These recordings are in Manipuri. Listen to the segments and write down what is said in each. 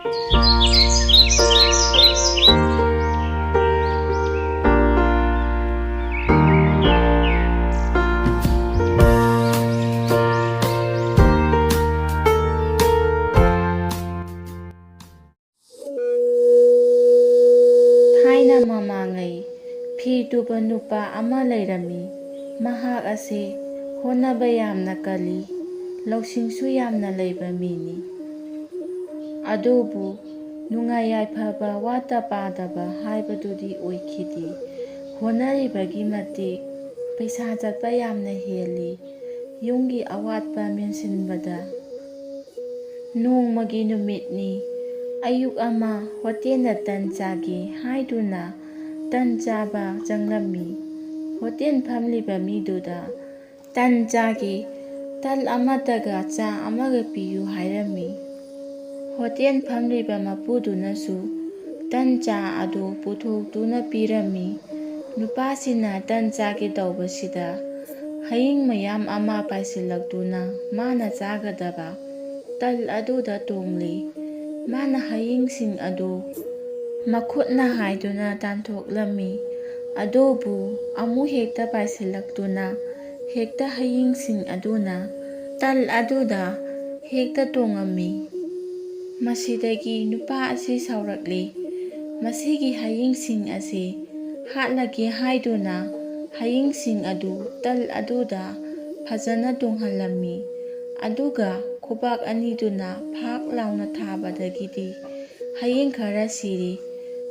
ꯊꯥꯏꯅ ꯃꯃꯥꯡꯉꯩ ꯐꯤ ꯇꯨꯕ ꯅꯨꯄꯥ ꯑꯃ ꯂꯩꯔꯝꯃꯤ꯫ ꯃꯍꯥꯛ ꯑꯁꯤ ꯍꯣꯠꯅꯕ ꯌꯥꯝꯅ ꯀꯜꯂꯤ, ꯂꯧꯁꯤꯡꯁꯨ ꯌꯥꯝꯅ ꯂꯩꯕ ꯃꯤꯅꯤ꯫ ꯑꯗꯨꯕꯨ ꯅꯨꯡꯉꯥꯏ ꯌꯥꯏꯐꯕ ꯋꯥꯠꯇ ꯄꯥꯗꯕ ꯍꯥꯏꯕꯗꯨꯗꯤ ꯑꯣꯏꯈꯤꯗꯦ꯫ ꯍꯣꯠꯅꯔꯤꯕꯒꯤ ꯃꯇꯤꯛ ꯄꯩꯁꯥ ꯆꯠꯄ ꯌꯥꯝꯅ ꯍꯦꯜꯂꯤ, ꯌꯨꯝꯒꯤ ꯑꯋꯥꯠꯄ ꯃꯦꯟꯁꯤꯟꯕꯗ꯫ ꯅꯣꯡꯃꯒꯤ ꯅꯨꯃꯤꯠꯅꯤ꯫ ꯑꯌꯨꯛ ꯑꯃ ꯍꯣꯇꯦꯜꯗ ꯇꯟ ꯆꯥꯒꯦ ꯍꯥꯏꯗꯨꯅ ꯇꯟ ꯆꯥꯕ ꯆꯪꯂꯝꯃꯤ꯫ ꯍꯣꯇꯦꯜ ꯐꯝꯂꯤꯕ ꯃꯤꯗꯨꯗ ꯇꯟ ꯆꯥꯒꯦ, ꯇꯟ ꯑꯃꯠꯇꯒ ꯆꯥ ꯑꯃꯒ ꯄꯤꯌꯨ ꯍꯥꯏꯔꯝꯃꯤ꯫ ꯍꯣꯇꯦꯜ ꯐꯝꯂꯤꯕ ꯃꯄꯨꯗꯨꯅꯁꯨ ꯇꯟ ꯆꯥ ꯑꯗꯨ ꯄꯨꯊꯣꯛꯇꯨꯅ ꯄꯤꯔꯝꯃꯤ꯫ ꯅꯨꯄꯥꯁꯤꯅ ꯇꯟ ꯆꯥꯒꯦ ꯇꯧꯕꯁꯤꯗ ꯍꯌꯤꯡ ꯃꯌꯥꯝ ꯑꯃ ꯄꯥꯏꯁꯤꯜꯂꯛꯇꯨꯅ ꯃꯥꯅ ꯆꯥꯒꯗꯕ ꯇꯟ ꯑꯗꯨꯗ ꯇꯣꯡꯂꯤ꯫ ꯃꯥꯅ ꯍꯌꯤꯡꯁꯤꯡ ꯑꯗꯨ ꯃꯈꯨꯠꯅ ꯍꯥꯏꯗꯨꯅ ꯇꯥꯟꯊꯣꯛꯂꯝꯃꯤ꯫ ꯑꯗꯨꯕꯨ ꯑꯃꯨꯛ ꯍꯦꯛꯇ ꯄꯥꯏꯁꯤꯜꯂꯛꯇꯨꯅ ꯍꯦꯛꯇ ꯍꯌꯤꯡꯁꯤꯡ ꯑꯗꯨꯅ ꯇꯟ ꯑꯗꯨꯗ ꯍꯦꯛꯇ ꯇꯣꯡꯉꯝꯃꯤ꯫ ꯃꯁꯤꯗꯒꯤ ꯅꯨꯄꯥ ꯑꯁꯤ ꯁꯥꯎꯔꯛꯂꯦ꯫ ꯃꯁꯤꯒꯤ ꯍꯌꯤꯡꯁꯤꯡ ꯑꯁꯤ ꯍꯥꯠꯂꯒꯦ ꯍꯥꯏꯗꯨꯅ ꯍꯌꯤꯡꯁꯤꯡ ꯑꯗꯨ ꯇꯟ ꯑꯗꯨꯗ ꯐꯖꯅ ꯇꯣꯡꯍꯜꯂꯝꯃꯤ꯫ ꯑꯗꯨꯒ ꯈꯨꯕꯥꯛ ꯑꯅꯤꯗꯨꯅ ꯐꯥꯛ ꯂꯥꯎꯅ ꯊꯥꯕꯗꯒꯤꯗꯤ ꯍꯌꯤꯡ ꯈꯔ ꯁꯤꯔꯤ꯫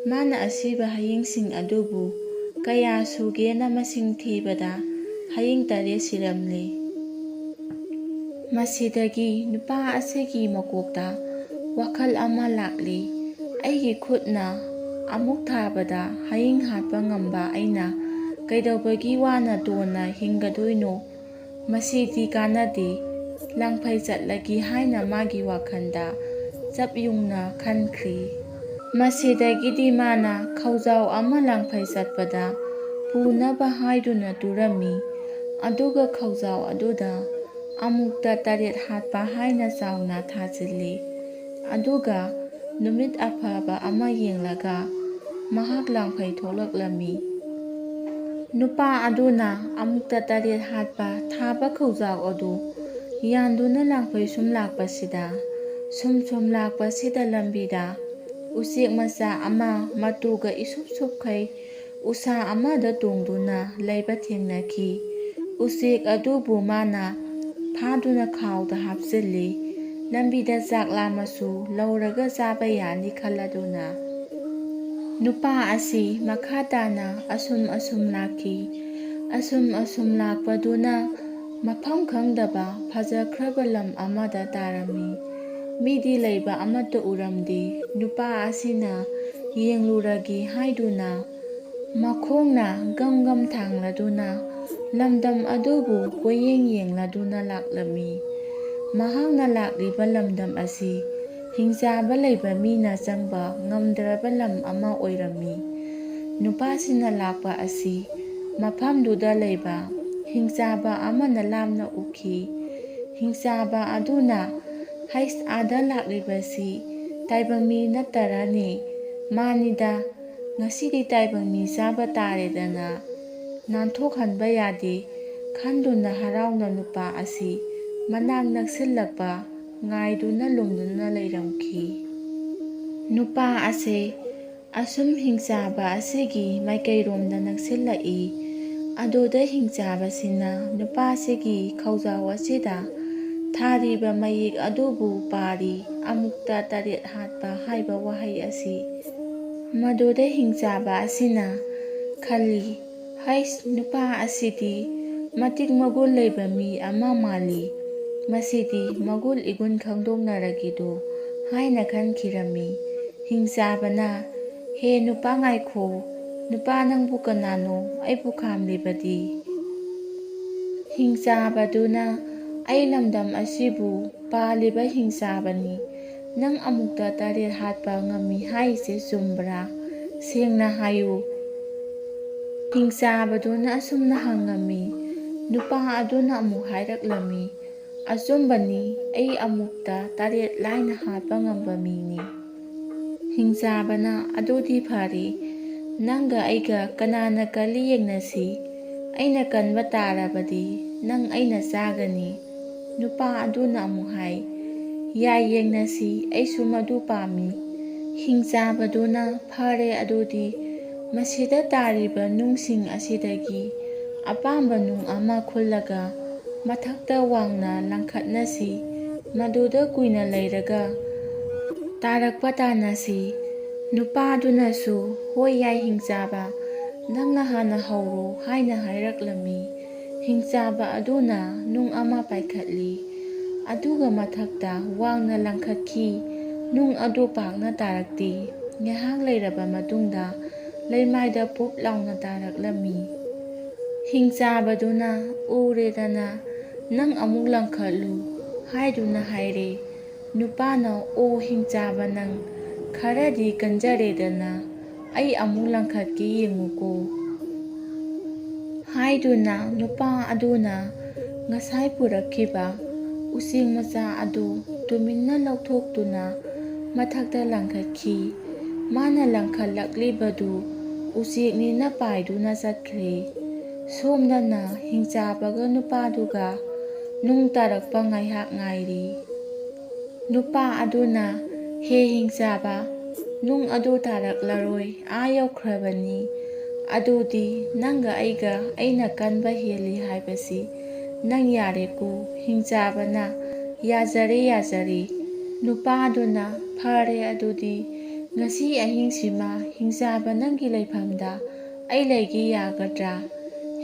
ꯃꯥꯅ ꯑꯁꯤꯕ ꯍꯌꯤꯡꯁꯤꯡ ꯑꯗꯨꯕꯨ ꯀꯌꯥ ꯁꯨꯒꯦꯅ ꯃꯁꯤꯡ ꯊꯤꯕꯗ ꯍꯌꯤꯡ 8 ꯁꯤꯔꯝꯂꯦ꯫ ꯃꯁꯤꯗꯒꯤ ꯅꯨꯄꯥ ꯑꯁꯤꯒꯤ ꯃꯀꯣꯛꯇ ꯋꯥꯈꯜ ꯑꯃ ꯂꯥꯛꯂꯦ꯫ ꯑꯩꯒꯤ ꯈꯨꯠꯅ ꯑꯃꯨꯛ ꯊꯥꯕꯗ ꯍꯌꯤꯡ ꯍꯥꯠꯄ ꯉꯝꯕ ꯑꯩꯅ ꯀꯩꯗꯧꯕꯒꯤ ꯋꯥꯅ ꯇꯣꯟꯅ ꯍꯤꯡꯒꯗꯣꯏꯅꯣ? ꯃꯁꯤꯗꯤ ꯀꯥꯟꯅꯗꯦ, ꯂꯪꯐꯩ ꯆꯠꯂꯒꯤ ꯍꯥꯏꯅ ꯃꯥꯒꯤ ꯋꯥꯈꯜꯗ ꯆꯞ ꯌꯨꯡꯅ ꯈꯟꯈ꯭ꯔꯦ꯫ ꯃꯁꯤꯗꯒꯤꯗꯤ ꯃꯥꯅ ꯈꯧꯖꯥꯎ ꯑꯃ ꯂꯪꯐꯩ ꯆꯠꯄꯗ ꯄꯨꯅꯕ ꯍꯥꯏꯗꯨꯅ ꯇꯨꯔꯝꯃꯤ꯫ ꯑꯗꯨꯒ ꯈꯧꯖꯥꯎ ꯑꯗꯨꯗ ꯑꯃꯨꯛꯇ 8 ꯍꯥꯠꯄ ꯍꯥꯏꯅ ꯆꯥꯎꯅ ꯊꯥꯖꯤꯜꯂꯤ꯫ ꯑꯗꯨꯒ ꯅꯨꯃꯤꯠ ꯑꯐꯕ ꯑꯃ ꯌꯦꯡꯂꯒ ꯃꯍꯥꯛ ꯂꯪꯐꯩ ꯊꯣꯛꯂꯛꯂꯝꯃꯤ꯫ ꯅꯨꯄꯥ ꯑꯗꯨꯅ ꯑꯃꯨꯛꯇ 8 ꯍꯥꯠꯄ ꯊꯥꯕ ꯈꯧꯖꯥꯎ ꯑꯗꯨ ꯌꯥꯟꯗꯨꯅ ꯂꯪꯐꯩ ꯁꯨꯝ ꯂꯥꯛꯄꯁꯤꯗ ꯁꯨꯝ ꯂꯥꯛꯄꯁꯤꯗ ꯂꯝꯕꯤꯗ ꯎꯆꯦꯛ ꯃꯆꯥ ꯑꯃ ꯃꯇꯨꯒ ꯏꯁꯨꯞ ꯁꯨꯞꯈꯩ ꯎꯁꯥ ꯑꯃꯗ ꯇꯣꯡꯗꯨꯅ ꯂꯩꯕ ꯊꯦꯡꯅꯈꯤ꯫ ꯎꯆꯦꯛ ꯑꯗꯨꯕꯨ ꯃꯥꯅ ꯐꯥꯗꯨꯅ ꯈꯥꯎꯗ ꯍꯥꯞꯆꯤꯜꯂꯤ꯫ ꯂꯝꯕꯤꯗ ꯆꯥꯛ ꯂꯥꯝꯃꯁꯨ ꯂꯧꯔꯒ ꯆꯥꯕ ꯌꯥꯅꯤ ꯈꯜꯂꯗꯨꯅ ꯅꯨꯄꯥ ꯑꯁꯤ ꯃꯈꯥ ꯇꯥꯅ ꯑꯁꯨꯝ ꯂꯥꯛꯈꯤ꯫ ꯑꯁꯨꯝ ꯂꯥꯛꯄꯗꯨꯅ ꯃꯐꯝ ꯈꯪꯗꯕ ꯐꯖꯈ꯭ꯔꯕ ꯂꯝ ꯑꯃꯗ ꯇꯥꯔꯝꯃꯤ꯫ ꯃꯤꯗꯤ ꯂꯩꯕ ꯑꯃꯠꯇ ꯎꯔꯝꯗꯦ꯫ ꯅꯨꯄꯥ ꯑꯁꯤꯅ ꯌꯦꯡꯂꯨꯔꯒꯦ ꯍꯥꯏꯗꯨꯅ ꯃꯈꯣꯡꯅ ꯒꯝ ꯊꯥꯡꯂꯗꯨꯅ ꯂꯝꯗꯝ ꯑꯗꯨꯕꯨ ꯀꯣꯏꯌꯦꯡ ꯌꯦꯡꯂꯗꯨꯅ ꯂꯥꯛꯂꯝꯃꯤ꯫ ꯃꯍꯥꯛꯅ ꯂꯥꯛꯂꯤꯕ ꯂꯝꯗꯝ ꯑꯁꯤ ꯍꯤꯡꯆꯥꯕ ꯂꯩꯕ ꯃꯤꯅ ꯆꯪꯕ ꯉꯝꯗ꯭ꯔꯕ ꯂꯝ ꯑꯃ ꯑꯣꯏꯔꯝꯃꯤ꯫ ꯅꯨꯄꯥꯁꯤꯅ ꯂꯥꯛꯄ ꯑꯁꯤ ꯃꯐꯝꯗꯨꯗ ꯂꯩꯕ ꯍꯤꯡꯆꯥꯕ ꯑꯃꯅ ꯂꯥꯞꯅ ꯎꯈꯤ꯫ ꯍꯤꯡꯆꯥꯕ ꯑꯗꯨꯅ "ꯍꯩꯁ, ꯑꯥꯗ ꯂꯥꯛꯂꯤꯕꯁꯤ ꯇꯥꯏꯕꯪ ꯃꯤ ꯅꯠꯇꯔꯅꯦ? ꯃꯥꯅꯤꯗ, ꯉꯁꯤꯗꯤ ꯇꯥꯏꯕꯪ ꯃꯤ ꯆꯥꯕ ꯇꯥꯔꯦꯗꯅ, ꯅꯥꯟꯊꯣꯛꯍꯟꯕ ꯌꯥꯗꯦ" ꯈꯟꯗꯨꯅ ꯍꯔꯥꯎꯅ ꯅꯨꯄꯥ ꯑꯁꯤ ꯃꯅꯥꯛ ꯅꯛꯁꯤꯜꯂꯛꯄ ꯉꯥꯏꯗꯨꯅ ꯂꯨꯝꯗꯨꯅ ꯂꯩꯔꯝꯈꯤ꯫ ꯅꯨꯄꯥ ꯑꯁꯤ ꯑꯁꯨꯝ ꯍꯤꯡꯆꯥꯕ ꯑꯁꯤꯒꯤ ꯃꯥꯏꯀꯩꯔꯣꯝꯗ ꯅꯛꯁꯤꯜꯂꯛꯏ꯫ ꯑꯗꯨꯗ ꯍꯤꯡꯆꯥꯕꯁꯤꯅ ꯅꯨꯄꯥꯁꯤꯒꯤ ꯈꯧꯖꯥꯎ ꯑꯁꯤꯗ ꯊꯥꯔꯤꯕ ꯃꯌꯦꯛ ꯑꯗꯨꯕꯨ ꯄꯥꯔꯤ, "ꯑꯃꯨꯛꯇ 8 ꯍꯥꯠꯄ" ꯍꯥꯏꯕ ꯋꯥꯍꯩ ꯑꯁꯤ꯫ ꯃꯗꯨꯗ ꯍꯤꯡꯆꯥꯕ ꯑꯁꯤꯅ ꯈꯜꯂꯤ, "ꯍꯩꯁ, ꯅꯨꯄꯥ ꯑꯁꯤꯗꯤ ꯃꯇꯤꯛ ꯃꯒꯨꯟ ꯂꯩꯕ ꯃꯤ ꯑꯃ ꯃꯥꯜꯂꯤ꯫ ꯃꯁꯤꯗꯤ ꯃꯒꯨꯟ ꯏꯒꯨꯟ ꯈꯪꯗꯣꯛꯅꯔꯒꯦꯗꯣ" ꯍꯥꯏꯅ ꯈꯟꯈꯤꯔꯝꯃꯤ꯫ ꯍꯤꯡꯆꯥꯕꯅ, "ꯍꯦ ꯅꯨꯄꯥ, ꯉꯥꯏꯈꯣ! ꯅꯨꯄꯥ, ꯅꯪꯕꯨ ꯀꯅꯥꯅꯣ ꯑꯩꯕꯨ ꯈꯥꯝꯂꯤꯕꯗꯤ?" ꯍꯤꯡꯆꯥꯕꯗꯨꯅ, "ꯑꯩ ꯂꯝꯗꯝ ꯑꯁꯤꯕꯨ ꯄꯥꯜꯂꯤꯕ ꯍꯤꯡꯆꯥꯕꯅꯤ꯫ ꯅꯪ ꯑꯃꯨꯛꯇ 8 ꯍꯥꯠꯄ ꯉꯝꯃꯤ ꯍꯥꯏꯔꯤꯁꯦ ꯆꯨꯝꯕ꯭ꯔꯥ? ꯁꯦꯡꯅ ꯍꯥꯏꯌꯨ" ꯍꯤꯡꯆꯥꯕꯗꯨꯅ ꯑꯁꯨꯝꯅ ꯍꯪꯉꯝꯃꯤ꯫ ꯅꯨꯄꯥ ꯑꯗꯨꯅ ꯑꯃꯨꯛ ꯍꯥꯏꯔꯛꯂꯝꯃꯤ, "ꯑꯆꯨꯝꯕꯅꯤ, ꯑꯩ ꯑꯃꯨꯛꯇ 8 ꯂꯥꯏꯅ ꯍꯥꯠꯄ ꯉꯝꯕ ꯃꯤꯅꯤ꯫ ꯍꯤꯡꯆꯥꯕꯅ ꯑꯗꯨꯗꯤ ꯐꯔꯦ, ꯅꯪꯒ ꯑꯩꯒ ꯀꯅꯥꯅ ꯀꯜꯂꯤ ꯌꯦꯡꯅꯁꯤ, ꯑꯩꯅ ꯀꯟꯕ ꯇꯥꯔꯕꯗꯤ ꯅꯪ ꯑꯩꯅ ꯆꯥꯒꯅꯤ꯫ ꯅꯨꯄꯥ ꯑꯗꯨꯅ ꯑꯃꯨꯛ ꯍꯥꯏ, ꯌꯥꯏ ꯌꯦꯡꯅꯁꯤ, ꯑꯩꯁꯨ ꯃꯗꯨ ꯄꯥꯝꯃꯤ꯫ ꯍꯤꯡꯆꯥꯕꯗꯨꯅ ꯐꯔꯦ ꯑꯗꯨꯗꯤ ꯃꯁꯤꯗ ꯇꯥꯔꯤꯕ ꯅꯨꯡꯁꯤꯡ ꯑꯁꯤꯗꯒꯤ ꯑꯄꯥꯝꯕ ꯅꯨꯡ ꯑꯃ ꯈꯨꯜꯂꯒ ꯃꯊꯛꯇ ꯋꯥꯡꯅ ꯂꯪꯈꯠꯅꯁꯤ, ꯃꯗꯨꯗ ꯀꯨꯏꯅ ꯂꯩꯔꯒ ꯇꯥꯔꯛꯄ ꯇꯥꯟꯅꯁꯤ꯫ ꯅꯨꯄꯥꯗꯨꯅꯁꯨ ꯍꯣꯏ ꯌꯥꯏ ꯍꯤꯡꯆꯥꯕ, ꯅꯪꯅ ꯍꯥꯟꯅ ꯍꯧꯔꯣ ꯍꯥꯏꯅ ꯍꯥꯏꯔꯛꯂꯝꯃꯤ꯫ ꯍꯤꯡꯆꯥꯕ ꯑꯗꯨꯅ ꯅꯨꯡ ꯑꯃ ꯄꯥꯏꯈꯠꯂꯤ, ꯑꯗꯨꯒ ꯃꯊꯛꯇ ꯋꯥꯡꯅ ꯂꯪꯈꯠꯈꯤ꯫ ꯅꯨꯡ ꯑꯗꯨ ꯄꯥꯛꯅ ꯇꯥꯔꯛꯇꯦ, ꯉꯥꯏꯍꯥꯛ ꯂꯩꯔꯕ ꯃꯇꯨꯡꯗ ꯂꯩꯃꯥꯏꯗ ꯄꯨꯞ ꯂꯥꯎꯅ ꯇꯥꯔꯛꯂꯝꯃꯤ꯫ ꯍꯤꯡꯆꯥꯕꯗꯨꯅ ꯎꯔꯦꯗꯅ, ꯅꯪ ꯑꯃꯨꯛ ꯂꯪꯈꯠꯂꯨ ꯍꯥꯏꯗꯨꯅ ꯍꯥꯏꯔꯦ꯫ ꯅꯨꯄꯥꯅ ꯑꯣ ꯍꯤꯡꯆꯥꯕ, ꯅꯪ ꯈꯔꯗꯤ ꯀꯟꯖꯔꯦꯗꯅ, ꯑꯩ ꯑꯃꯨꯛ ꯂꯪꯈꯠꯀꯦ ꯌꯦꯡꯉꯨꯀꯣ ꯍꯥꯏꯗꯨꯅ ꯅꯨꯄꯥ ꯑꯗꯨꯅ ꯉꯁꯥꯏ ꯄꯨꯔꯛꯈꯤꯕ ꯎꯆꯦꯛ ꯃꯆꯥ ꯑꯗꯨ ꯇꯨꯃꯤꯟꯅ ꯂꯧꯊꯣꯛꯇꯨꯅ ꯃꯊꯛꯇ ꯂꯪꯈꯠꯈꯤ꯫ ꯃꯥꯅ ꯂꯪꯈꯠꯂꯛꯂꯤꯕꯗꯨ ꯎꯆꯦꯛꯅꯤꯅ ꯄꯥꯏꯗꯨꯅ ꯆꯠꯈ꯭ꯔꯦ꯫ ꯁꯣꯝꯗꯅ ꯍꯤꯡꯆꯥꯕꯒ ꯅꯨꯄꯥꯗꯨꯒ ꯅꯨꯡ ꯇꯥꯔꯛꯄ ꯉꯥꯏꯍꯥꯛ ꯉꯥꯏꯔꯤ꯫ ꯅꯨꯄꯥ ꯑꯗꯨꯅ, ꯍꯦ ꯍꯤꯡꯆꯥꯕ, ꯅꯨꯡ ꯑꯗꯨ ꯇꯥꯔꯛꯂꯔꯣꯏ, ꯑꯥ ꯌꯧꯈ꯭ꯔꯕꯅꯤ꯫ ꯑꯗꯨꯗꯤ ꯅꯪꯒ ꯑꯩꯒ ꯑꯩꯅ ꯀꯟꯕ ꯍꯦꯜꯂꯤ ꯍꯥꯏꯕꯁꯤ ꯅꯪ ꯌꯥꯔꯦꯀꯣ꯫ ꯍꯤꯡꯆꯥꯕꯅ, ꯌꯥꯖꯔꯦ ꯌꯥꯖꯔꯦ꯫ ꯅꯨꯄꯥꯗꯨꯅ, ꯐꯔꯦ ꯑꯗꯨꯗꯤ ꯉꯁꯤ ꯑꯍꯤꯡꯁꯤꯃ ꯍꯤꯡꯆꯥꯕ ꯅꯪꯒꯤ ꯂꯩꯐꯝꯗ ꯑꯩ ꯂꯩꯒꯦ ꯌꯥꯒꯗ꯭ꯔꯥ?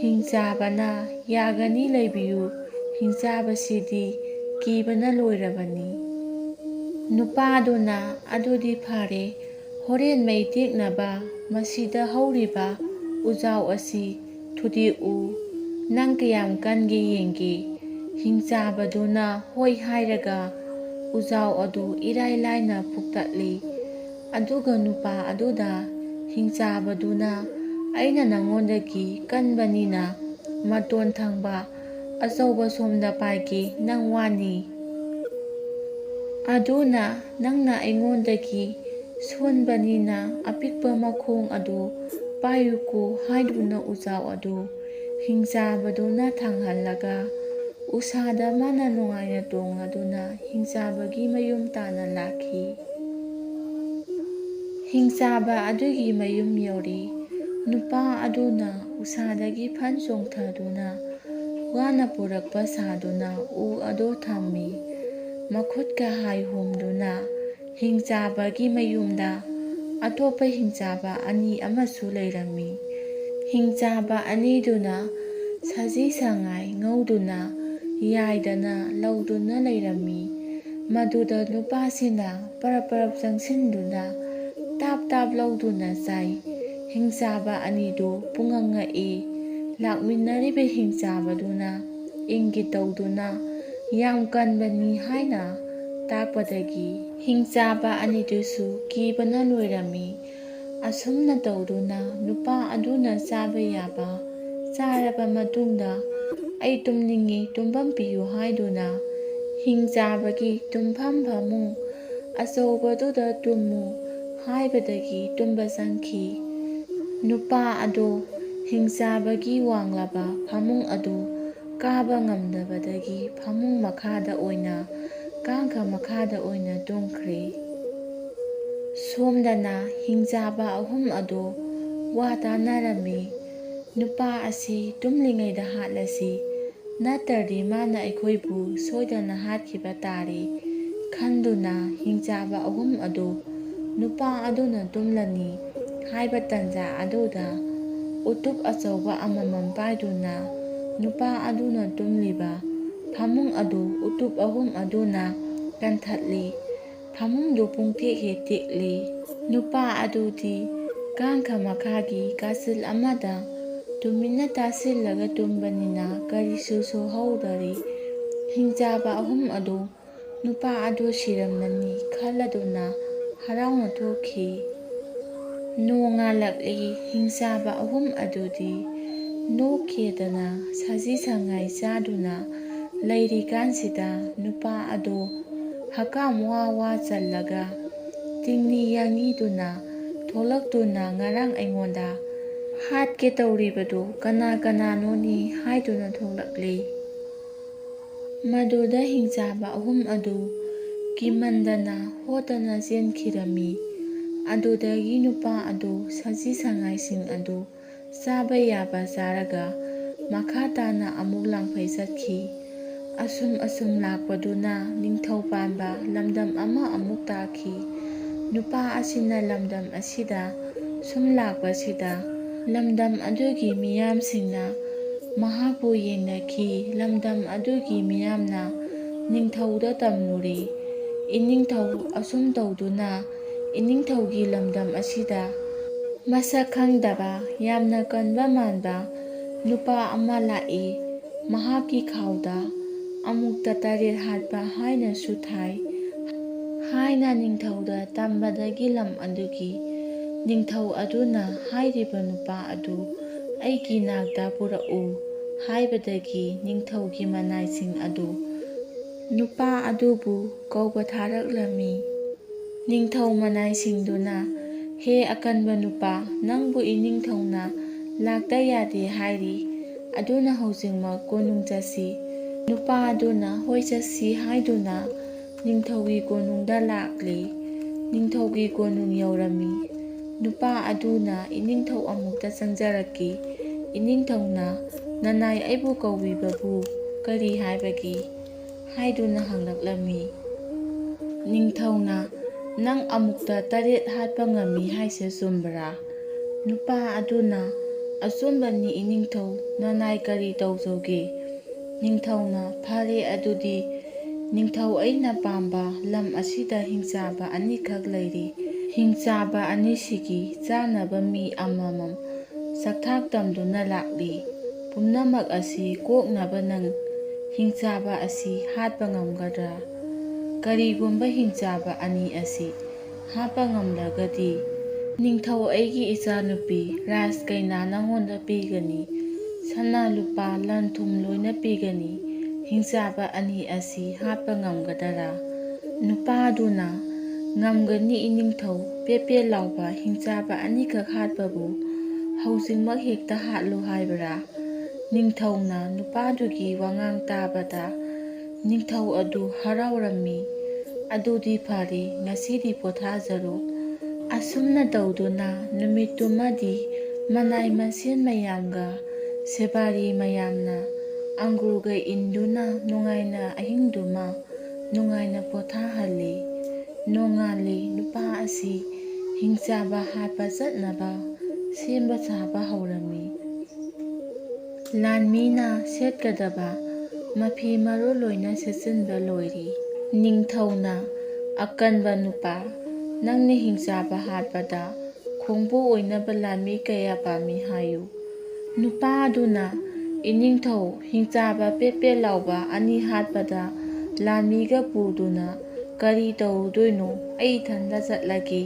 ꯍꯤꯡꯆꯥꯕꯅ, ꯌꯥꯒꯅꯤ, ꯂꯩꯕꯤꯌꯨ, ꯍꯤꯡꯆꯥꯕꯁꯤꯗꯤ ꯀꯤꯕꯅ ꯂꯣꯏꯔꯕꯅꯤ꯫ ꯅꯨꯄꯥꯗꯨꯅ, ꯑꯗꯨꯗꯤ ꯐꯔꯦ, ꯍꯣꯔꯦꯟ ꯃꯩ ꯇꯦꯛꯅꯕ ꯃꯁꯤꯗ ꯍꯧꯔꯤꯕ ꯎꯖꯥꯎ ꯑꯁꯤ ꯊꯨꯗꯦꯛꯎ, ꯅꯪ ꯀꯌꯥꯝ ꯀꯟꯒꯦ ꯌꯦꯡꯒꯦ꯫ ꯍꯤꯡꯆꯥꯕꯗꯨꯅ ꯍꯣꯏ ꯍꯥꯏꯔꯒ ꯎꯖꯥꯎ ꯑꯗꯨ ꯏꯔꯥꯏ ꯂꯥꯏꯅ ꯐꯨꯛꯇꯠꯂꯤ꯫ ꯑꯗꯨꯒ ꯅꯨꯄꯥ ꯑꯗꯨꯗ ꯍꯤꯡꯆꯥꯕꯗꯨꯅ, ꯑꯩꯅ ꯅꯉꯣꯟꯗꯒꯤ ꯀꯟꯕꯅꯤꯅ ꯃꯇꯣꯟ ꯊꯪꯕ ꯑꯆꯧꯕ ꯁꯣꯝꯗ ꯄꯥꯏꯒꯦ, ꯅꯪ ꯋꯥꯅꯤ꯫ ꯑꯗꯨꯅ ꯅꯪꯅ ꯑꯩꯉꯣꯟꯗꯒꯤ ꯁꯣꯟꯕꯅꯤꯅ ꯑꯄꯤꯛꯄ ꯃꯈꯣꯡ ꯑꯗꯨ ꯄꯥꯏꯌꯨꯀꯣ ꯍꯥꯏꯗꯨꯅ ꯎꯖꯥꯎ ꯑꯗꯨ ꯍꯤꯡꯆꯥꯕꯗꯨꯅ ꯊꯥꯡꯍꯜꯂꯒ ꯎꯁꯥꯗ ꯃꯥꯅ ꯅꯨꯡꯉꯥꯏꯅ ꯇꯣꯡꯂꯗꯨꯅ ꯍꯤꯡꯆꯥꯕꯒꯤ ꯃꯌꯨꯝ ꯇꯥꯟꯅ ꯂꯥꯛꯈꯤ꯫ ꯍꯤꯡꯆꯥꯕ ꯑꯗꯨꯒꯤ ꯃꯌꯨꯝ ꯌꯧꯔꯦ꯫ ꯅꯨꯄꯥ ꯑꯗꯨꯅ ꯎꯁꯥꯗꯒꯤ ꯐꯟ ꯆꯣꯡꯊꯗꯨꯅ ꯋꯥꯅ ꯄꯨꯔꯛꯄ ꯁꯥꯗꯨꯅ ꯎ ꯑꯗꯨ ꯊꯝꯃꯤ꯫ ꯃꯈꯨꯠꯀ ꯍꯥꯏ ꯍꯣꯝꯗꯨꯅ ꯍꯤꯡꯆꯥꯕꯒꯤ ꯃꯌꯨꯝꯗ ꯑꯇꯣꯞꯄ ꯍꯤꯡꯆꯥꯕ ꯑꯅꯤ ꯑꯃꯁꯨ ꯂꯩꯔꯝꯃꯤ꯫ ꯍꯤꯡꯆꯥꯕ ꯑꯅꯤꯗꯨꯅ ꯁꯖꯤ ꯁꯉꯥꯏ ꯉꯧꯗꯨꯅ ꯌꯥꯏꯗꯅ ꯂꯧꯗꯨꯅ ꯂꯩꯔꯝꯃꯤ꯫ ꯃꯗꯨꯗ ꯅꯨꯄꯥꯁꯤꯅ ꯄꯔꯞ ꯄꯔꯞ ꯆꯪꯁꯤꯟꯗꯨꯅ ꯇꯥꯞ ꯇꯥꯞ ꯂꯧꯗꯨꯅ ꯆꯥꯏ꯫ ꯍꯤꯡꯆꯥꯕ ꯑꯅꯤꯗꯨ ꯄꯨꯡꯉꯛ ꯉꯛꯏ꯫ ꯂꯥꯛꯃꯤꯟꯅꯔꯤꯕ ꯍꯤꯡꯆꯥꯕꯗꯨꯅ ꯏꯪꯒꯤꯠ ꯇꯧꯗꯨꯅ ꯌꯥꯝ ꯀꯟꯕꯅꯤ ꯍꯥꯏꯅ ꯇꯥꯛꯄꯗꯒꯤ ꯍꯤꯡꯆꯥꯕ ꯑꯅꯤꯗꯨꯁꯨ ꯀꯤꯕꯅ ꯂꯣꯏꯔꯝꯃꯤ꯫ ꯑꯁꯨꯝꯅ ꯇꯧꯗꯨꯅ ꯅꯨꯄꯥ ꯑꯗꯨꯅ ꯆꯥꯕ ꯌꯥꯕ ꯆꯥꯔꯕ ꯃꯇꯨꯡꯗ ꯑꯩ ꯇꯨꯝꯅꯤꯡꯉꯤ, ꯇꯨꯝꯐꯝ ꯄꯤꯌꯨ ꯍꯥꯏꯗꯨꯅ ꯍꯤꯡꯆꯥꯕꯒꯤ ꯇꯨꯝꯐꯝ ꯐꯃꯨꯡ ꯑꯆꯧꯕꯗꯨꯗ ꯇꯨꯝꯃꯨ ꯍꯥꯏꯕꯗꯒꯤ ꯇꯨꯝꯕ ꯆꯪꯈꯤ꯫ ꯅꯨꯄꯥ ꯑꯗꯨ ꯍꯤꯡꯆꯥꯕꯒꯤ ꯋꯥꯡꯂꯕ ꯐꯃꯨꯡ ꯑꯗꯨ ꯀꯥꯕ ꯉꯝꯗꯕꯗꯒꯤ ꯐꯃꯨꯡ ꯃꯈꯥꯗ ꯑꯣꯏꯅ ꯀꯥꯡꯈ ꯃꯈꯥꯗ ꯑꯣꯏꯅ ꯇꯨꯝꯈ꯭ꯔꯦ꯫ ꯁꯣꯝꯗꯅ ꯍꯤꯡꯆꯥꯕ ꯑꯍꯨꯝ ꯑꯗꯨ ꯋꯥ ꯇꯥꯅꯔꯝꯃꯤ꯫ ꯅꯨꯄꯥ ꯑꯁꯤ ꯇꯨꯝꯂꯤꯉꯩꯗ ꯍꯥꯠꯂꯁꯤ, ꯅꯠꯇ꯭ꯔꯗꯤ ꯃꯥꯅ ꯑꯩꯈꯣꯏꯕꯨ ꯁꯣꯏꯗꯅ ꯍꯥꯠꯈꯤꯕ ꯇꯥꯔꯦ ꯈꯟꯗꯨꯅ ꯍꯤꯡꯆꯥꯕ ꯑꯍꯨꯝ ꯑꯗꯨ ꯅꯨꯄꯥ ꯑꯗꯨꯅ ꯇꯨꯝꯂꯅꯤ ꯍꯥꯏꯕ ꯇꯟꯖꯥ ꯑꯗꯨꯗ ꯎꯇꯨꯞ ꯑꯆꯧꯕ ꯑꯃꯃꯝ ꯄꯥꯏꯗꯨꯅ ꯅꯨꯄꯥ ꯑꯗꯨꯅ ꯇꯨꯝꯂꯤꯕ ꯐꯃꯨꯡ ꯑꯗꯨ ꯎꯇꯨꯞ ꯑꯍꯨꯝ ꯑꯗꯨꯅ ꯀꯟꯊꯠꯂꯤ꯫ ꯐꯃꯨꯡꯗꯨ ꯄꯨꯡꯇꯦꯛ ꯍꯦꯛ ꯇꯦꯛꯂꯤ꯫ ꯅꯨꯄꯥ ꯑꯗꯨꯗꯤ ꯀꯥꯡꯈ ꯃꯈꯥꯒꯤ ꯀꯥꯆꯤꯜ ꯑꯃꯗ ꯇꯨꯃꯤꯟꯅ ꯇꯥꯁꯤꯜꯂꯒ ꯇꯨꯝꯕꯅꯤꯅ ꯀꯔꯤꯁꯨ ꯁꯣꯛꯍꯧꯗꯔꯦ꯫ ꯍꯤꯡꯆꯥꯕ ꯑꯍꯨꯝ ꯑꯗꯨ ꯅꯨꯄꯥ ꯑꯗꯨ ꯁꯤꯔꯝꯂꯅꯤ ꯈꯜꯂꯗꯨꯅ ꯍꯔꯥꯎꯅ ꯊꯣꯛꯈꯤ꯫ ꯅꯣꯡꯉꯥꯜꯂꯛꯂꯤ꯫ ꯍꯤꯡꯆꯥꯕ ꯑꯍꯨꯝ ꯑꯗꯨꯗꯤ ꯅꯣꯛꯈꯦꯗꯅ ꯁꯖꯤ ꯁꯉꯥꯏ ꯆꯥꯗꯨꯅ ꯂꯩꯔꯤꯀꯥꯟꯁꯤꯗ ꯅꯨꯄꯥ ꯑꯗꯨ ꯍꯀꯥꯝ ꯋꯥ ꯋꯥ ꯆꯜꯂꯒ ꯇꯤꯡꯅꯤ ꯌꯥꯡꯉꯤꯗꯨꯅ ꯊꯣꯛꯂꯛꯇꯨꯅ ꯉꯔꯥꯡ ꯑꯩꯉꯣꯟꯗ ꯍꯥꯠꯀꯦ ꯇꯧꯔꯤꯕꯗꯨ ꯀꯅꯥ ꯀꯅꯥꯅꯣꯅꯤ ꯍꯥꯏꯗꯨꯅ ꯊꯣꯛꯂꯛꯂꯤ꯫ ꯃꯗꯨꯗ ꯍꯤꯡꯆꯥꯕ 3 ꯑꯗꯨ ꯀꯤꯃꯟꯗꯅ ꯍꯣꯗꯅ ꯆꯦꯟꯈꯤꯔꯝꯃꯤ꯫ ꯑꯗꯨꯗꯒꯤ ꯅꯨꯄꯥ ꯑꯗꯨ ꯁꯖꯤ ꯁꯉꯥꯏꯁꯤꯡ ꯑꯗꯨ ꯆꯥꯕ ꯌꯥꯕ ꯆꯥꯔꯒ ꯃꯈꯥ ꯇꯥꯅ ꯑꯃꯨꯛ ꯂꯥꯡꯐꯩ ꯆꯠꯈꯤ꯫ ꯑꯁꯨꯝ ꯂꯥꯛꯄꯗꯨꯅ ꯅꯤꯡꯊꯧ ꯄꯥꯟꯕ ꯂꯝꯗꯝ ꯑꯃ ꯑꯃꯨꯛ ꯇꯥꯈꯤ꯫ ꯅꯨꯄꯥ ꯑꯁꯤꯅ ꯂꯝꯗꯝ ꯑꯁꯤꯗ ꯁꯨꯝ ꯂꯥꯛꯄꯁꯤꯗ ꯂꯝꯗꯝ ꯑꯗꯨꯒꯤ ꯃꯤꯌꯥꯝꯁꯤꯡꯅ ꯃꯍꯥꯛꯄꯨ ꯌꯦꯡꯅꯈꯤ꯫ ꯂꯝꯗꯝ ꯑꯗꯨꯒꯤ ꯃꯤꯌꯥꯝꯅ ꯅꯤꯡꯊꯧꯗ ꯇꯝꯃꯨꯔꯤ꯫ ꯏꯅꯤꯡꯊꯧ ꯑꯁꯨꯝ ꯇꯧꯗꯨꯅ ꯏꯅꯤꯡꯊꯧꯒꯤ ꯂꯝꯗꯝ ꯑꯁꯤꯗ ꯃꯁꯛ ꯈꯪꯗꯕ ꯌꯥꯝꯅ ꯀꯟꯕ ꯃꯥꯟꯕ ꯅꯨꯄꯥ ꯑꯃ ꯂꯥꯛꯏ꯫ ꯃꯍꯥꯛꯀꯤ ꯈꯥꯎꯗ ꯑꯃꯨꯛꯇ ꯇꯔꯦꯠ ꯍꯥꯠꯄ ꯍꯥꯏꯅꯁꯨ ꯊꯥꯏ ꯍꯥꯏꯅ ꯅꯤꯡꯊꯧꯗ ꯇꯝꯕꯗꯒꯤ ꯂꯝ ꯑꯗꯨꯒꯤ ꯅꯤꯡꯊꯧ ꯑꯗꯨꯅ ꯍꯥꯏꯔꯤꯕ ꯅꯨꯄꯥ ꯑꯗꯨ ꯑꯩꯒꯤ ꯅꯥꯛꯇ ꯄꯨꯔꯛꯎ ꯍꯥꯏꯕꯗꯒꯤ ꯅꯤꯡꯊꯧꯒꯤ ꯃꯅꯥꯏꯁꯤꯡ ꯑꯗꯨ ꯅꯨꯄꯥ ꯑꯗꯨꯕꯨ ꯀꯧꯕ ꯊꯥꯔꯛꯂꯝꯃꯤ꯫ ꯅꯤꯡꯊꯧ ꯃꯅꯥꯏꯁꯤꯡꯗꯨꯅ ꯍꯦ ꯑꯀꯟꯕ ꯅꯨꯄꯥ, ꯅꯪꯕꯨ ꯏꯅꯤꯡꯊꯧꯅ ꯂꯥꯛꯇ ꯌꯥꯗꯦ ꯍꯥꯏꯔꯤ, ꯑꯗꯨꯅ ꯍꯧꯖꯤꯛꯃꯛ ꯀꯣꯅꯨꯡ ꯆꯠꯁꯤ꯫ ꯅꯨꯄꯥ ꯑꯗꯨꯅ ꯍꯣꯏ ꯆꯠꯁꯤ ꯍꯥꯏꯗꯨꯅ ꯅꯤꯡꯊꯧꯒꯤ ꯀꯣꯅꯨꯡꯗ ꯂꯥꯛꯂꯤ꯫ ꯅꯤꯡꯊꯧꯒꯤ ꯀꯣꯅꯨꯡ ꯌꯧꯔꯝꯃꯤ꯫ ꯅꯨꯄꯥ ꯑꯗꯨꯅ ꯏꯅꯤꯡꯊꯧ ꯑꯃꯨꯛꯇ ꯆꯪꯖꯔꯛꯈꯤ꯫ ꯏꯅꯤꯡꯊꯧꯅ ꯅꯅꯥꯏ ꯑꯩꯕꯨ ꯀꯧꯕꯤꯕꯕꯨ ꯀꯔꯤ ꯍꯥꯏꯕꯒꯤ ꯍꯥꯏꯗꯨꯅ ꯍꯪꯂꯛꯂꯝꯃꯤ꯫ ꯅꯤꯡꯊꯧꯅ ꯅꯪ ꯑꯃꯨꯛꯇ ꯇꯔꯦꯠ ꯍꯥꯠꯄ ꯉꯝꯃꯤ ꯍꯥꯏꯁꯦ ꯆꯨꯝꯕ꯭ꯔꯥ? ꯅꯨꯄꯥ ꯑꯗꯨꯅ ꯑꯆꯨꯝꯕꯅꯤ ꯏꯅꯤꯡꯊꯧ, ꯅꯅꯥꯏ ꯀꯔꯤ ꯇꯧꯖꯧꯒꯦ? ꯅꯤꯡꯊꯧꯅ ꯐꯔꯦ ꯑꯗꯨꯗꯤ ꯅꯤꯡꯊꯧ ꯑꯩꯅ ꯄꯥꯝꯕ ꯂꯝ ꯑꯁꯤꯗ ꯍꯤꯡꯆꯥꯕ 2ꯈꯛ ꯂꯩꯔꯤ꯫ ꯍꯤꯡꯆꯥꯕ 2ꯁꯤꯒꯤ ꯆꯥꯅꯕ ꯃꯤ ꯑꯃꯃꯝ ꯆꯥꯛꯊꯥꯛ ꯇꯝꯗꯨꯅ ꯂꯥꯛꯂꯤ꯫ ꯄꯨꯝꯅꯃꯛ ꯑꯁꯤ ꯀꯣꯛꯅꯕ ꯅꯪ ꯍꯤꯡꯆꯥꯕ ꯑꯁꯤ ꯍꯥꯠꯄ ꯉꯝꯒꯗ꯭ꯔꯥ? ꯀꯔꯤꯒꯨꯝꯕ ꯍꯤꯡꯆꯥꯕ 2 ꯑꯁꯤ ꯍꯥꯠꯄ ꯉꯝꯂꯒꯗꯤ ꯅꯤꯡꯊꯧ ꯑꯩꯒꯤ ꯏꯆꯥꯅꯨꯄꯤ ꯔꯥꯖꯀꯩꯅꯥ ꯅꯉꯣꯟꯗ ꯄꯤꯒꯅꯤ꯫ ꯁꯅꯥ ꯂꯨꯄꯥ ꯂꯟ ꯊꯨꯝ ꯂꯣꯏꯅ ꯄꯤꯒꯅꯤ꯫ ꯍꯤꯡꯆꯥꯕ 2 ꯑꯁꯤ ꯍꯥꯠꯄ ꯉꯝꯒꯗꯔꯥ? ꯅꯨꯄꯥꯗꯨꯅ ꯉꯝꯒꯅꯤ ꯏꯅꯤꯡꯊꯧ, ꯄꯦꯄꯦ ꯂꯥꯎꯕ ꯍꯤꯡꯆꯥꯕ 2ꯈꯛ ꯍꯥꯠꯄꯕꯨ ꯍꯧꯖꯤꯛꯃꯛ ꯍꯦꯛꯇ ꯍꯥꯠꯂꯨ ꯍꯥꯏꯕ꯭ꯔꯥ? ꯅꯤꯡꯊꯧꯅ ꯅꯨꯄꯥꯗꯨꯒꯤ ꯋꯥꯉꯥꯡ ꯇꯥꯕꯗ ꯅꯤꯡꯊꯧ ꯑꯗꯨ ꯍꯔꯥꯎꯔꯝꯃꯤ꯫ ꯑꯗꯨꯗꯤ ꯐꯔꯦ, ꯉꯁꯤꯗꯤ ꯄꯣꯊꯥꯖꯔꯣ꯫ ꯑꯁꯨꯝꯅ ꯇꯧꯗꯨꯅ ꯅꯨꯃꯤꯠꯇꯨꯃꯗꯤ ꯃꯅꯥꯏ ꯃꯁꯦꯟ ꯃꯌꯥꯝꯒ ꯁꯦꯕꯥꯔꯤ ꯃꯌꯥꯝꯅ ꯑꯪꯒꯨꯔꯒ ꯏꯟꯗꯨꯅ ꯅꯨꯡꯉꯥꯏꯅ ꯑꯍꯤꯡꯗꯨꯃ ꯅꯨꯡꯉꯥꯏꯅ ꯄꯣꯊꯥꯍꯜꯂꯤ꯫ ꯅꯣꯡꯉꯥꯜꯂꯤ꯫ ꯅꯨꯄꯥ ꯑꯁꯤ ꯍꯤꯡꯆꯥꯕ ꯍꯥꯠꯄ ꯆꯠꯅꯕ ꯁꯦꯝꯕ ꯁꯥꯕ ꯍꯧꯔꯝꯃꯤ꯫ ꯂꯥꯟꯃꯤꯅ ꯁꯦꯠꯀꯗꯕ ꯃꯐꯤ ꯃꯔꯣꯜ ꯂꯣꯏꯅ ꯁꯦꯠꯆꯤꯟꯕ ꯂꯣꯏꯔꯤ꯫ ꯅꯤꯡꯊꯧꯅ ꯑꯀꯟꯕ ꯅꯨꯄꯥ, ꯅꯪꯅ ꯍꯤꯡꯆꯥꯕ ꯍꯥꯠꯄꯗ ꯈꯣꯡꯕꯨ ꯑꯣꯏꯅꯕ ꯂꯥꯟꯃꯤ ꯀꯌꯥ ꯄꯥꯝꯃꯤ ꯍꯥꯏꯌꯨ꯫ ꯅꯨꯄꯥ ꯑꯗꯨꯅ ꯏꯅꯤꯡꯊꯧ, ꯍꯤꯡꯆꯥꯕ ꯄꯦꯄꯦ ꯂꯥꯎꯕ 2 ꯍꯥꯠꯄꯗ ꯂꯥꯟꯃꯤꯒ ꯄꯨꯗꯨꯅ ꯀꯔꯤ ꯇꯧꯔꯨꯗꯣꯏꯅꯣ? ꯑꯩ ꯏꯊꯟꯇ ꯆꯠꯂꯒꯦ,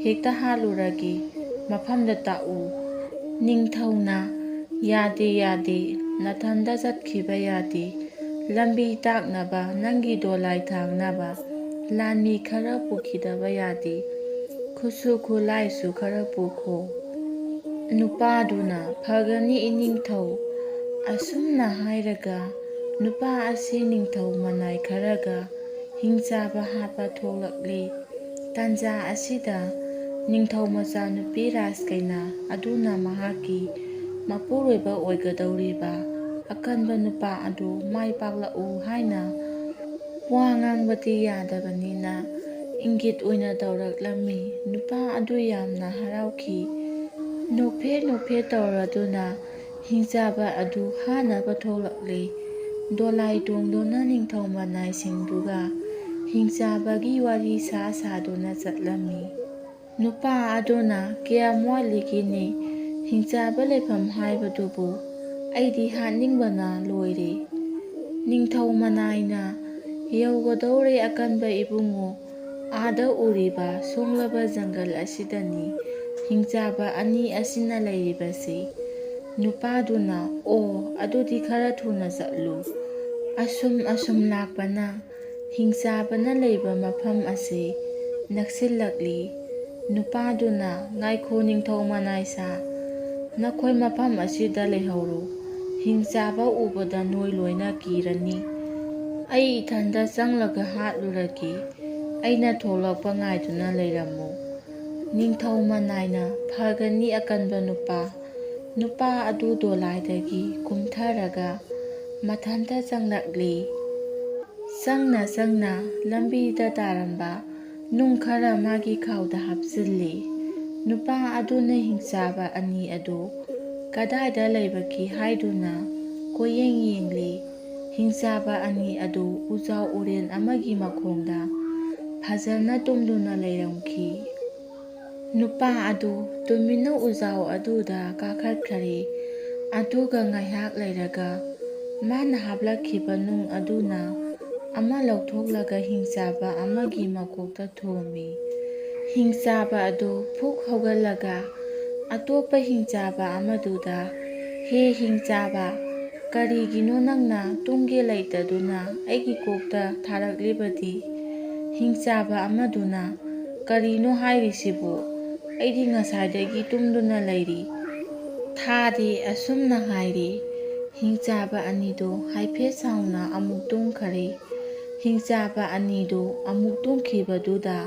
ꯍꯦꯛꯇ ꯍꯥꯠꯂꯨꯔꯒꯦ, ꯃꯐꯝꯗ ꯇꯥꯛꯎ꯫ ꯅꯤꯡꯊꯧꯅ ꯌꯥꯗꯦ, ꯅꯊꯟꯇ ꯆꯠꯈꯤꯕ ꯌꯥꯗꯦ꯫ ꯂꯝꯕꯤ ꯇꯥꯛꯅꯕ, ꯅꯪꯒꯤ ꯗꯣꯂꯥꯏ ꯊꯥꯡꯅꯕ ꯂꯥꯟꯃꯤ ꯈꯔ ꯄꯨꯈꯤꯗꯕ ꯌꯥꯗꯦ꯫ ꯈꯨꯠꯁꯨ ꯈꯨꯠꯂꯥꯏꯁꯨ ꯈꯔ ꯄꯨꯈꯣ꯫ ꯅꯨꯄꯥꯗꯨꯅ ꯐꯒꯅꯤ ꯏꯅꯤꯡꯊꯧ꯫ ꯑꯁꯨꯝꯅ ꯍꯥꯏꯔꯒ ꯅꯨꯄꯥ ꯑꯁꯤ ꯅꯤꯡꯊꯧ ꯃꯅꯥꯏ ꯈꯔꯒ ꯍꯤꯡꯆꯥꯕ ꯍꯥꯠꯄ ꯊꯣꯛꯂꯛꯂꯤ꯫ ꯇꯥꯟꯖꯥ ꯑꯁꯤꯗ ꯅꯤꯡꯊꯧ ꯃꯆꯥꯅꯨꯄꯤ ꯔꯥꯖꯀꯩꯅꯥ ꯑꯗꯨꯅ ꯃꯍꯥꯛꯀꯤ ꯃꯄꯨꯔꯣꯏꯕ ꯑꯣꯏꯒꯗꯧꯔꯤꯕ ꯑꯀꯟꯕ ꯅꯨꯄꯥ ꯑꯗꯨ ꯃꯥꯏ ꯄꯥꯛꯂꯛꯎ ꯍꯥꯏꯅ ꯋꯥ ꯉꯥꯡꯕꯗꯤ ꯌꯥꯗꯕꯅꯤꯅ ꯏꯪꯒꯤꯠ ꯑꯣꯏꯅ ꯇꯧꯔꯛꯂꯝꯃꯤ꯫ ꯅꯨꯄꯥ ꯑꯗꯨ ꯌꯥꯝꯅ ꯍꯔꯥꯎꯈꯤ꯫ ꯅꯣꯛꯐꯦꯠ ꯇꯧꯔꯗꯨꯅ ꯍꯤꯡꯆꯥꯕ ꯑꯗꯨ ꯍꯥꯠꯅꯕ ꯊꯣꯛꯂꯛꯂꯤ꯫ ꯗꯣꯂꯥꯏ ꯇꯣꯡꯗꯨꯅ ꯅꯤꯡꯊꯧ ꯃꯅꯥꯏꯁꯤꯡꯗꯨꯒ ꯍꯤꯡꯆꯥꯕꯒꯤ ꯋꯥꯔꯤ ꯁꯥꯗꯨꯅ ꯆꯠꯂꯝꯃꯤ꯫ ꯅꯨꯄꯥ ꯑꯗꯨꯅ ꯀꯌꯥꯝ ꯋꯥꯠꯂꯤꯒꯦꯅꯦ ꯍꯤꯡꯆꯥꯕ ꯂꯩꯐꯝ ꯍꯥꯏꯕꯗꯨꯕꯨ? ꯑꯩꯗꯤ ꯍꯥꯠꯅꯤꯡꯕꯅ ꯂꯣꯏꯔꯦ꯫ ꯅꯤꯡꯊꯧ ꯃꯅꯥꯏꯅ ꯌꯧꯒꯗꯧꯔꯦ ꯑꯀꯟꯕ ꯏꯕꯨꯡꯉꯣ, ꯑꯥꯗ ꯎꯔꯤꯕ ꯁꯣꯡꯂꯕ ꯖꯪꯒꯜ ꯑꯁꯤꯗꯅꯤ ꯍꯤꯡꯆꯥꯕ 2 ꯑꯁꯤꯅ ꯂꯩꯔꯤꯕꯁꯤ꯫ ꯅꯨꯄꯥꯗꯨꯅ ꯑꯣ, ꯑꯗꯨꯗꯤ ꯈꯔ ꯊꯨꯅ ꯆꯠꯂꯨ꯫ ꯑꯁꯨꯝ ꯂꯥꯛꯄꯅ ꯍꯤꯡꯆꯥꯕꯅ ꯂꯩꯕ ꯃꯐꯝ ꯑꯁꯤ ꯅꯛꯁꯤꯜꯂꯛꯂꯤ꯫ ꯅꯨꯄꯥꯗꯨꯅ "ꯉꯥꯏꯈꯣ ꯅꯤꯡꯊꯧ ꯃꯅꯥꯏꯁꯥ, ꯅꯈꯣꯏ ꯃꯐꯝ ꯑꯁꯤꯗ ꯂꯩꯍꯧꯔꯣ꯫ ꯍꯤꯡꯆꯥꯕ ꯎꯕꯗ ꯅꯣꯏ ꯂꯣꯏꯅ ꯀꯤꯔꯅꯤ꯫ ꯑꯩ ꯏꯊꯟꯇ ꯆꯪꯂꯒ ꯍꯥꯠꯂꯨꯔꯒꯦ꯫ ꯑꯩꯅ ꯊꯣꯛꯂꯛꯄ ꯉꯥꯏꯗꯨꯅ ꯂꯩꯔꯝꯃꯨ"꯫ ꯅꯤꯡꯊꯧ ꯃꯅꯥꯏꯅ "ꯐꯒꯅꯤ ꯑꯀꯟꯕ ꯅꯨꯄꯥ"꯫ ꯅꯨꯄꯥ ꯑꯗꯨ ꯗꯣꯂꯥꯏꯗꯒꯤ ꯀꯨꯝꯊꯔꯒ ꯃꯊꯟꯇ ꯆꯪꯂꯛꯂꯤ꯫ ꯆꯪꯅ ꯆꯪꯅ ꯂꯝꯕꯤꯗ ꯇꯥꯔꯝꯕ ꯅꯨꯡ ꯈꯔ ꯃꯥꯒꯤ ꯈꯥꯎꯗ ꯍꯥꯞꯆꯤꯜꯂꯤ꯫ ꯅꯨꯄꯥ ꯑꯗꯨꯅ ꯍꯤꯡꯆꯥꯕ ꯑꯅꯤ ꯑꯗꯨ ꯀꯗꯥꯏꯗ ꯂꯩꯕꯒꯦ ꯍꯥꯏꯗꯨꯅ ꯀꯣꯏꯌꯦꯡ ꯌꯦꯡꯂꯤ꯫ ꯍꯤꯡꯆꯥꯕ ꯑꯅꯤ ꯑꯗꯨ ꯎꯖꯥꯎ ꯎꯔꯦꯟ ꯑꯃꯒꯤ ꯃꯈꯣꯡꯗ ꯐꯖꯅ ꯇꯨꯝꯗꯨꯅ ꯂꯩꯔꯝꯈꯤ꯫ ꯅꯨꯄꯥ ꯑꯗꯨ ꯇꯨꯃꯤꯟꯅ ꯎꯖꯥꯎ ꯑꯗꯨꯗ ꯀꯥꯈꯠꯈꯔꯦ꯫ ꯑꯗꯨꯒ ꯉꯥꯏꯍꯥꯛ ꯂꯩꯔꯒ ꯃꯥꯅ ꯍꯥꯞꯂꯛꯈꯤꯕ ꯅꯨꯡ ꯑꯗꯨꯅ ꯑꯃ ꯂꯧꯊꯣꯛꯂꯒ ꯍꯤꯡꯆꯥꯕ ꯑꯃꯒꯤ ꯃꯀꯣꯛꯇ ꯊꯣꯝꯃꯤ꯫ ꯍꯤꯡꯆꯥꯕ ꯑꯗꯨ ꯐꯨꯛ ꯍꯧꯒꯠꯂꯒ ꯑꯇꯣꯞꯄ ꯍꯤꯡꯆꯥꯕ ꯑꯃꯗꯨꯗ "ꯍꯦ ꯍꯤꯡꯆꯥꯕ, ꯀꯔꯤꯒꯤꯅꯣ ꯅꯪꯅ ꯇꯨꯝꯒꯦ ꯂꯩꯇꯗꯨꯅ ꯑꯩꯒꯤ ꯀꯣꯛꯇ ꯊꯥꯔꯛꯂꯤꯕꯗꯤ"꯫ ꯍꯤꯡꯆꯥꯕ ꯑꯃꯗꯨꯅ "ꯀꯔꯤꯅꯣ ꯍꯥꯏꯔꯤꯁꯤꯕꯨ? ꯑꯩꯗꯤ ꯉꯁꯥꯏꯗꯒꯤ ꯇꯨꯝꯗꯨꯅ ꯂꯩꯔꯤ, ꯊꯥꯗꯦ" ꯑꯁꯨꯝꯅ ꯍꯥꯏꯔꯤ꯫ ꯍꯤꯡꯆꯥꯕ ꯑꯅꯤꯗꯨ ꯍꯥꯏꯐꯦꯠ ꯁꯥꯎꯅ ꯑꯃꯨꯛ ꯇꯨꯝꯈꯔꯦ꯫ ꯍꯤꯡꯆꯥꯕ ꯑꯅꯤꯗꯨ ꯑꯃꯨꯛ ꯇꯨꯝꯈꯤꯕꯗꯨꯗ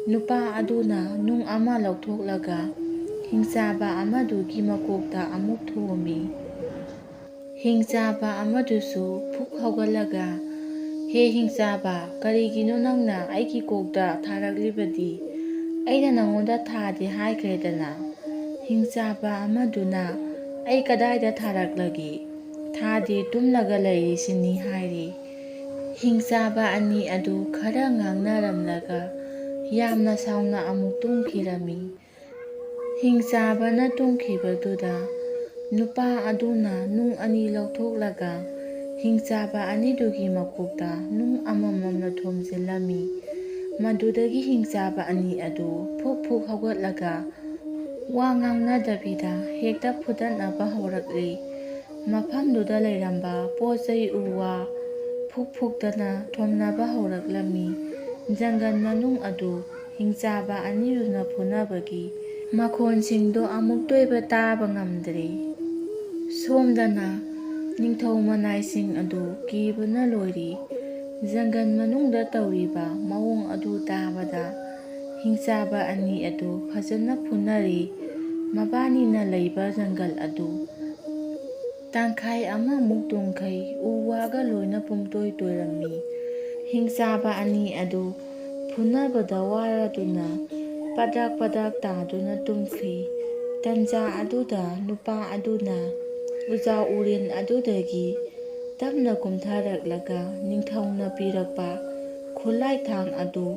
ꯅꯨꯄꯥ ꯑꯗꯨꯅ ꯅꯨꯡ ꯑꯃ ꯂꯧꯊꯣꯛꯂꯒ ꯍꯤꯡꯆꯥꯕ ꯑꯃꯗꯨꯒꯤ ꯃꯀꯣꯛꯇ ꯑꯃꯨꯛ ꯊꯣꯝꯃꯤ꯫ ꯍꯤꯡꯆꯥꯕ ꯑꯃꯗꯨꯁꯨ ꯐꯨꯛ ꯍꯧꯒꯠꯂꯒ "ꯍꯦ ꯍꯤꯡꯆꯥꯕ, ꯀꯔꯤꯒꯤꯅꯣ ꯅꯪꯅ ꯑꯩꯒꯤ ꯀꯣꯛꯇ ꯊꯥꯔꯛꯂꯤꯕꯗꯤ? ꯑꯩꯅ ꯅꯉꯣꯟꯗ ꯊꯥꯗꯦ ꯍꯥꯏꯈ꯭ꯔꯦꯗꯅ"꯫ ꯍꯤꯡꯆꯥꯕ ꯑꯃꯗꯨꯅ "ꯑꯩ ꯀꯗꯥꯏꯗ ꯊꯥꯔꯛꯂꯒꯦ? ꯊꯥꯗꯦ, ꯇꯨꯝꯂꯒ ꯂꯩꯔꯤꯁꯤꯅꯤ" ꯍꯥꯏꯔꯤ꯫ ꯍꯤꯡꯆꯥꯕ ꯑꯅꯤ ꯑꯗꯨ ꯈꯔ ꯉꯥꯡꯅꯔꯝꯂꯒ ꯌꯥꯝꯅ ꯁꯥꯎꯅ ꯑꯃꯨꯛ ꯇꯨꯝꯈꯤꯔꯝꯃꯤ꯫ ꯍꯤꯡꯆꯥꯕꯅ ꯇꯨꯝꯈꯤꯕꯗꯨꯗ ꯅꯨꯄꯥ ꯑꯗꯨꯅ ꯅꯨꯡ ꯑꯅꯤ ꯂꯧꯊꯣꯛꯂꯒ ꯍꯤꯡꯆꯥꯕ ꯑꯅꯤꯗꯨꯒꯤ ꯃꯀꯣꯛꯇ ꯅꯨꯡ ꯑꯃꯃꯝꯅ ꯊꯣꯝꯖꯤꯜꯂꯝꯃꯤ꯫ ꯃꯗꯨꯗꯒꯤ ꯍꯤꯡꯆꯥꯕ ꯑꯅꯤ ꯑꯗꯨ ꯐꯨꯛ ꯐꯨꯛ ꯍꯧꯒꯠꯂꯒ ꯋꯥ ꯉꯥꯡꯅꯗꯕꯤꯗ ꯍꯦꯛꯇ ꯐꯨꯗꯠꯅꯕ ꯍꯧꯔꯛꯂꯤ꯫ ꯃꯐꯝꯗꯨꯗ ꯂꯩꯔꯝꯕ ꯄꯣꯠ ꯆꯩ ꯎ ꯋꯥ ꯐꯨꯛ ꯐꯨꯛꯇꯅ ꯊꯣꯝꯅꯕ ꯍꯧꯔꯛꯂꯝꯃꯤ꯫ ꯖꯪꯒꯜ ꯃꯅꯨꯡ ꯑꯗꯨ ꯍꯤꯡꯆꯥꯕ ꯑꯅꯤꯗꯨꯅ ꯐꯨꯅꯕꯒꯤ ꯃꯈꯣꯟꯁꯤꯡꯗꯣ ꯑꯃꯨꯛ ꯇꯣꯏꯕ ꯇꯥꯕ ꯉꯝꯗ꯭ꯔꯦ꯫ ꯁꯣꯝꯗꯅ ꯅꯤꯡꯊꯧ ꯃꯅꯥꯏꯁꯤꯡ ꯑꯗꯨ ꯀꯤꯕꯅ ꯂꯣꯏꯔꯤ꯫ ꯖꯪꯒꯜ ꯃꯅꯨꯡꯗ ꯇꯧꯔꯤꯕ ꯃꯑꯣꯡ ꯑꯗꯨ ꯇꯥꯕꯗ ꯍꯤꯡꯆꯥꯕ ꯑꯅꯤ ꯑꯗꯨ ꯐꯖꯅ ꯐꯨꯅꯔꯤ꯫ ꯃꯕꯥꯅꯤꯅ ꯂꯩꯕ ꯖꯪꯒꯜ ꯑꯗꯨ ꯇꯪꯈꯥꯏ ꯑꯃꯃꯨꯛ ꯇꯣꯡꯈꯩ ꯎ ꯋꯥꯒ ꯂꯣꯏꯅ ꯄꯨꯡꯇꯣꯏ ꯇꯣꯏꯔꯝꯃꯤ꯫ ꯍꯤꯡꯆꯥꯕ ꯑꯅꯤ ꯑꯗꯨ ꯐꯨꯅꯕꯗ ꯋꯥꯔꯗꯨꯅ ꯄꯗ꯭ꯔꯥꯛ ꯄꯗ꯭ꯔꯥꯛ ꯇꯥꯗꯨꯅ ꯇꯨꯝꯈ꯭ꯔꯤ꯫ ꯇꯟꯖꯥ ꯑꯗꯨꯗ ꯅꯨꯄꯥ ꯑꯗꯨꯅ ꯎꯖꯥꯎ ꯎꯔꯦꯟ ꯑꯗꯨꯗꯒꯤ ꯇꯞꯅ ꯀꯨꯝꯊꯔꯛꯂꯒ ꯅꯤꯡꯊꯧꯅ ꯄꯤꯔꯛꯄ ꯈꯨꯠꯂꯥꯏ-ꯊꯥꯡ ꯑꯗꯨ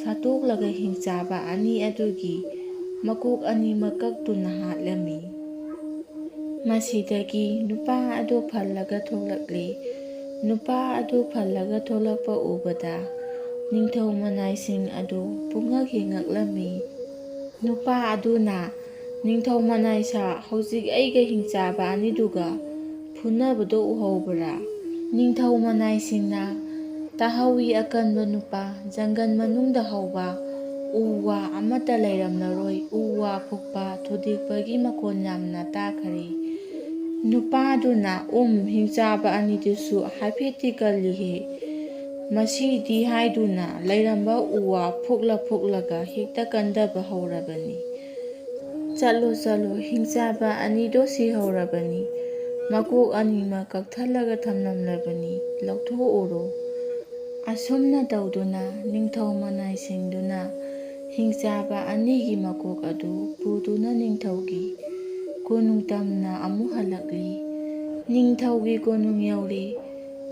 ꯁꯠꯇꯣꯛꯂꯒ ꯍꯤꯡꯆꯥꯕ ꯑꯅꯤ ꯑꯗꯨꯒꯤ ꯃꯀꯣꯛ ꯑꯅꯤꯃꯛ ꯀꯛꯇꯨꯅ ꯍꯥꯠꯂꯝꯃꯤ꯫ ꯃꯁꯤꯗꯒꯤ ꯅꯨꯄꯥ ꯑꯗꯨ ꯐꯜꯂꯒ ꯊꯣꯛꯂꯛꯂꯤ꯫ ꯅꯨꯄꯥ ꯑꯗꯨ ꯐꯜꯂꯒ ꯊꯣꯛꯂꯛꯄ ꯎꯕꯗ ꯅꯤꯡꯊꯧ ꯃꯅꯥꯏꯁꯤꯡ ꯑꯗꯨ ꯄꯨꯡꯉꯛ ꯍꯦꯛ ꯉꯛꯂꯝꯃꯤ꯫ ꯅꯨꯄꯥ ꯑꯗꯨꯅ "ꯅꯤꯡꯊꯧ ꯃꯅꯥꯏꯁꯥ, ꯍꯧꯖꯤꯛ ꯑꯩꯒ ꯍꯤꯡꯆꯥꯕ ꯑꯅꯤꯗꯨꯒ ꯐꯨꯅꯕꯗꯣ ꯎꯍꯧꯕ꯭ꯔꯥ"꯫ ꯅꯤꯡꯊꯧ ꯃꯅꯥꯏꯁꯤꯡꯅ "ꯇꯥꯍꯧꯏ ꯑꯀꯟꯕ ꯅꯨꯄꯥ, ꯖꯪꯒꯜ ꯃꯅꯨꯡꯗ ꯍꯧꯕ ꯎ ꯋꯥ ꯑꯃꯠꯇ ꯂꯩꯔꯝꯂꯔꯣꯏ, ꯎ ꯋꯥ ꯐꯨꯛꯄ, ꯊꯨꯗꯦꯛꯄꯒꯤ ꯃꯈꯣꯟ ꯌꯥꯝꯅ ꯇꯥꯈꯔꯦ"꯫ ꯅꯨꯄꯥꯗꯨꯅ ꯍꯤꯡꯆꯥꯕ ꯑꯅꯤꯗꯨꯁꯨ ꯍꯥꯏꯐꯦꯠꯇꯤ ꯀꯜꯂꯤꯍꯦ, ꯃꯁꯤꯗꯤ ꯍꯥꯏꯗꯨꯅ ꯂꯩꯔꯝꯕ ꯎ ꯋꯥ ꯐꯨꯛꯂ ꯐꯨꯛꯂꯒ ꯍꯦꯛꯇ ꯀꯟꯗꯕ ꯍꯧꯔꯕꯅꯤ꯫ "ꯆꯠꯂꯣ ꯆꯠꯂꯣ, ꯍꯤꯡꯆꯥꯕ ꯑꯅꯤꯗꯣ ꯁꯤꯍꯧꯔꯕꯅꯤ, ꯃꯀꯣꯛ ꯑꯅꯤꯃꯛ ꯀꯛꯊꯠꯂꯒ ꯊꯝꯂꯝꯂꯕꯅꯤ, ꯂꯧꯊꯣꯛꯎꯔꯣ"꯫ ꯑꯁꯨꯝꯅ ꯇꯧꯗꯨꯅ ꯅꯤꯡꯊꯧ ꯃꯅꯥꯏꯁꯤꯡꯗꯨꯅ ꯍꯤꯡꯆꯥꯕ ꯑꯅꯤꯒꯤ ꯃꯀꯣꯛ ꯑꯗꯨ ꯄꯨꯗꯨꯅ ꯅꯤꯡꯊꯧꯒꯤ ꯀꯣꯅꯨꯡ ꯇꯝꯅ ꯑꯃꯨꯛ ꯍꯜꯂꯛꯂꯤ꯫ ꯅꯤꯡꯊꯧꯒꯤ ꯀꯣꯅꯨꯡ ꯌꯧꯔꯦ꯫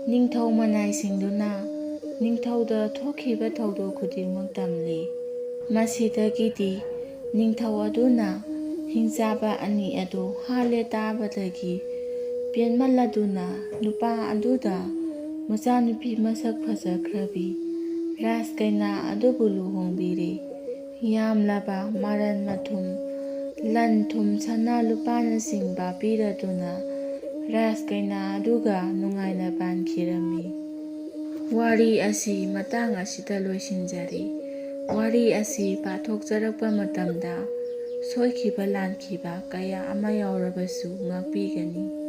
ꯅꯤꯡꯊꯧ ꯃꯅꯥꯏꯁꯤꯡꯗꯨꯅ ꯅꯤꯡꯊꯧꯗ ꯊꯣꯛꯈꯤꯕ ꯊꯧꯗꯣꯛ ꯈꯨꯗꯤꯡꯃꯛ ꯇꯝꯂꯤ꯫ ꯃꯁꯤꯗꯒꯤꯗꯤ ꯅꯤꯡꯊꯧ ꯑꯗꯨꯅ ꯍꯤꯡꯆꯥꯕ ꯑꯅꯤ ꯑꯗꯨ ꯍꯥꯠꯂꯦ ꯇꯥꯕꯗꯒꯤ ꯄꯦꯟꯃꯜꯂꯗꯨꯅ ꯅꯨꯄꯥ ꯑꯗꯨꯗ ꯃꯆꯥꯅꯨꯄꯤ ꯃꯁꯛ ꯐꯖꯈ꯭ꯔꯕꯤ ꯔꯥꯖꯀꯩꯅꯥ ꯑꯗꯨꯕꯨ ꯂꯨꯍꯣꯡꯕꯤꯔꯦ꯫ ꯌꯥꯝꯂꯕ ꯃꯔꯟ ꯃꯊꯨꯝ, ꯂꯟ ꯊꯨꯝ, ꯁꯅꯥ ꯂꯨꯄꯥꯅꯆꯤꯡꯕ ꯄꯤꯔꯗꯨꯅ ꯔꯥꯖꯀꯩꯅꯥ ꯑꯗꯨꯒ ꯅꯨꯡꯉꯥꯏꯅ ꯄꯥꯟꯈꯤꯔꯝꯃꯤ꯫ ꯋꯥꯔꯤ ꯑꯁꯤ ꯃꯇꯥꯡ ꯑꯁꯤꯗ ꯂꯣꯏꯁꯤꯟꯖꯔꯦ꯫ ꯋꯥꯔꯤ ꯑꯁꯤ ꯄꯥꯊꯣꯛꯆꯔꯛꯄ ꯃꯇꯝꯗ ꯁꯣꯏꯈꯤꯕ ꯂꯥꯟꯈꯤꯕ ꯀꯌꯥ ꯑꯃ ꯌꯥꯎꯔꯕꯁꯨ ꯉꯥꯛꯄꯤꯒꯅꯤ꯫